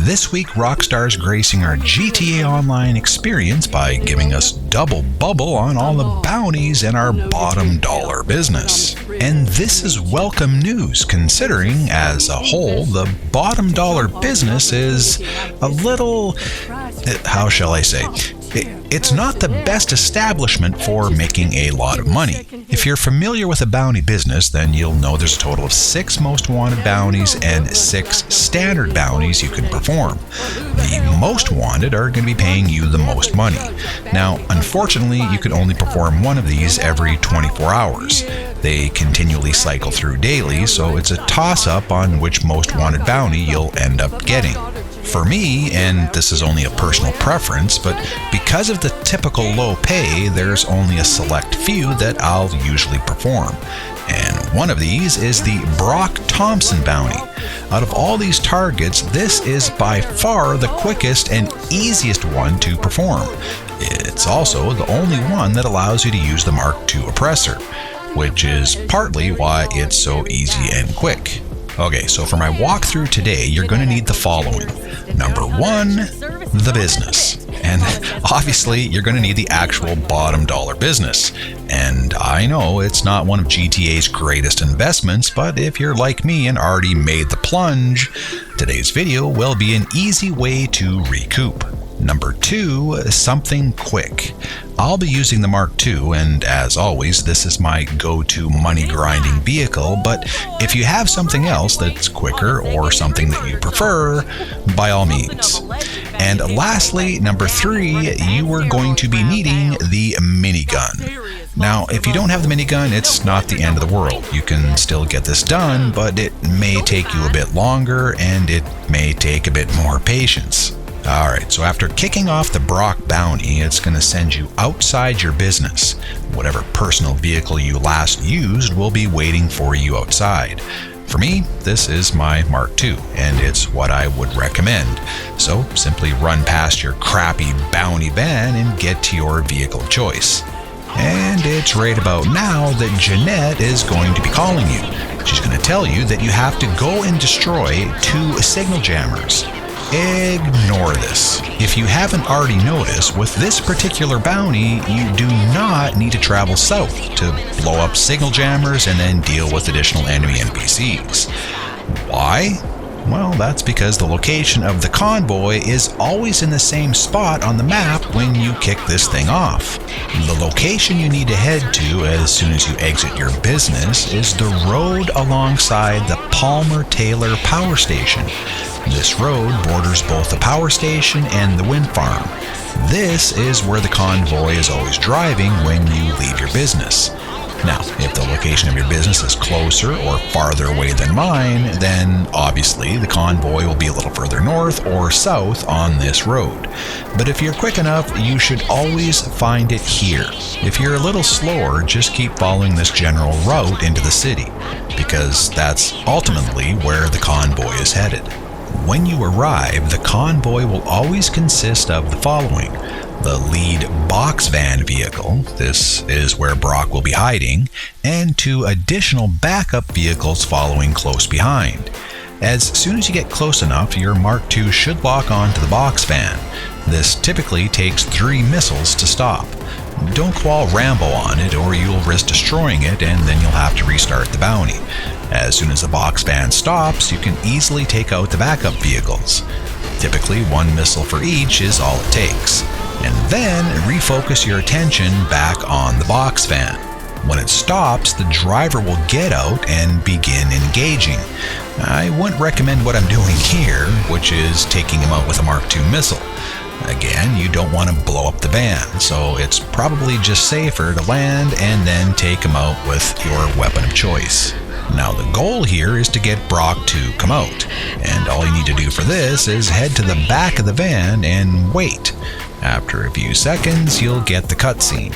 This week, Rockstar's gracing our GTA Online experience by giving us double bubble on all the bounties in our bottom dollar business. And this is welcome news, considering, as a whole, the bottom dollar business is a little, how shall I say, it's not the best establishment for making a lot of money. If you're familiar with a bounty business, then you'll know there's a total of 6 most wanted bounties and 6 standard bounties you can perform. The most wanted are going to be paying you the most money. Now, unfortunately, you can only perform one of these every 24 hours. They continually cycle through daily, so it's a toss-up on which most wanted bounty you'll end up getting. For me, and this is only a personal preference, but because of the typical low pay, there's only a select few that I'll usually perform. And one of these is the Brock Thompson bounty. Out of all these targets, this is by far the quickest and easiest one to perform. It's also the only one that allows you to use the Mark II oppressor, which is partly why it's so easy and quick. Okay, so for my walkthrough today, you're going to need the following. Number 1, the business. And obviously, you're going to need the actual bottom dollar business. And I know it's not one of GTA's greatest investments, but if you're like me and already made the plunge, today's video will be an easy way to recoup. Number 2, something quick. I'll be using the Mark II, and as always, this is my go-to money-grinding vehicle, but if you have something else that's quicker or something that you prefer, by all means. And lastly, number 3, you are going to be needing the minigun. Now, if you don't have the minigun, it's not the end of the world. You can still get this done, but it may take you a bit longer, and it may take a bit more patience. Alright, so after kicking off the Brock bounty, it's going to send you outside your business. Whatever personal vehicle you last used will be waiting for you outside. For me, this is my Mark II, and it's what I would recommend. So simply run past your crappy bounty van and get to your vehicle of choice. And it's right about now that Jeanette is going to be calling you. She's going to tell you that you have to go and destroy 2 signal jammers. Ignore this. If you haven't already noticed, with this particular bounty, you do not need to travel south to blow up signal jammers and then deal with additional enemy NPCs. Why? Well, that's because the location of the convoy is always in the same spot on the map when you kick this thing off. The location you need to head to as soon as you exit your business is the road alongside the Palmer-Taylor Power Station. This road borders both the power station and the wind farm. This is where the convoy is always driving when you leave your business. Now, if the location of your business is closer or farther away than mine, then obviously the convoy will be a little further north or south on this road. But if you're quick enough, you should always find it here. If you're a little slower, just keep following this general route into the city, because that's ultimately where the convoy is headed. When you arrive, the convoy will always consist of the following. The lead box van vehicle, this is where Brock will be hiding, and 2 additional backup vehicles following close behind. As soon as you get close enough, your Mark II should lock onto the box van. This typically takes 3 missiles to stop. Don't call Rambo on it or you'll risk destroying it and then you'll have to restart the bounty. As soon as the box van stops, you can easily take out the backup vehicles. Typically 1 missile for each is all it takes. And then refocus your attention back on the box van. When it stops, the driver will get out and begin engaging. I wouldn't recommend what I'm doing here, which is taking him out with a Mark II missile. Again, you don't want to blow up the van, so it's probably just safer to land and then take him out with your weapon of choice. Now the goal here is to get Brock to come out, and all you need to do for this is head to the back of the van and wait. After a few seconds, you'll get the cutscene.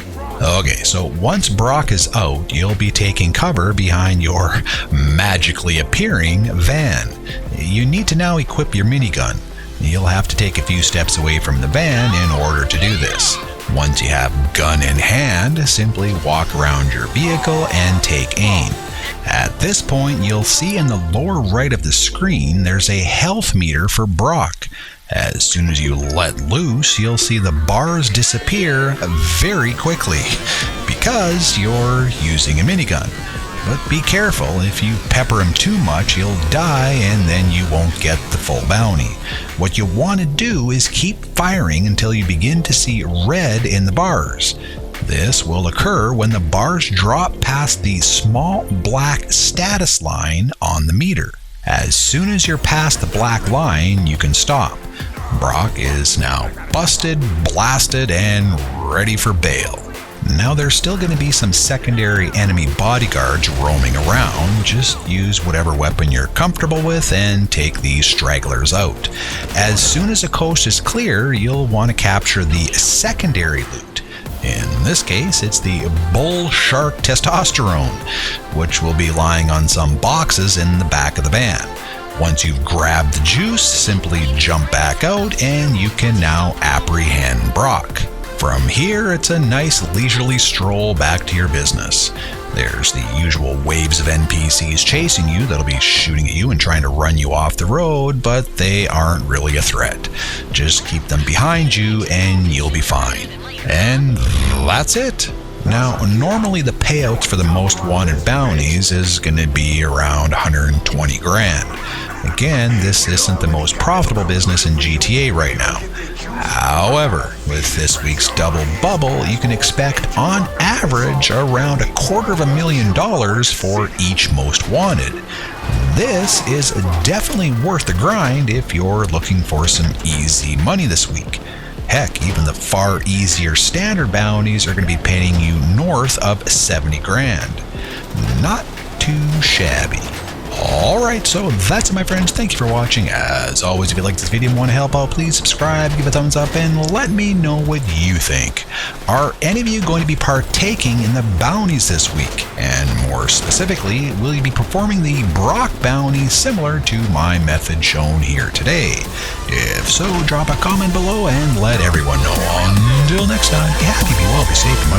Okay, so once Brock is out, you'll be taking cover behind your magically appearing van. You need to now equip your minigun. You'll have to take a few steps away from the van in order to do this. Once you have gun in hand, simply walk around your vehicle and take aim. At this point, you'll see in the lower right of the screen there's a health meter for Brock. As soon as you let loose, you'll see the bars disappear very quickly because you're using a minigun. But be careful, if you pepper him too much, he'll die and then you won't get the full bounty. What you want to do is keep firing until you begin to see red in the bars. This will occur when the bars drop past the small black status line on the meter. As soon as you're past the black line, you can stop. Brock is now busted, blasted, and ready for bail. Now there's still going to be some secondary enemy bodyguards roaming around. Just use whatever weapon you're comfortable with and take these stragglers out. As soon as the coast is clear, you'll want to capture the secondary loot. In this case, it's the bull shark testosterone, which will be lying on some boxes in the back of the van. Once you've grabbed the juice, simply jump back out and you can now apprehend Brock. From here, it's a nice leisurely stroll back to your business. There's the usual waves of NPCs chasing you that'll be shooting at you and trying to run you off the road, but they aren't really a threat. Just keep them behind you and you'll be fine. And that's it. Now, normally the payouts for the most wanted bounties is going to be around 120 grand. Again, this isn't the most profitable business in GTA right now. However, with this week's double bubble, you can expect on average around $250,000 for each most wanted. This is definitely worth the grind if you're looking for some easy money this week. Heck, even the far easier standard bounties are going to be paying you north of 70 grand. Not too shabby. Alright, so that's it, my friends. Thank you for watching. As always, if you like this video and want to help out, please subscribe, give a thumbs up, and let me know what you think. Are any of you going to be partaking in the bounties this week? And more specifically, will you be performing the Brock bounty similar to my method shown here today? If so, drop a comment below and let everyone know. Until next time, be happy, be well, be safe, and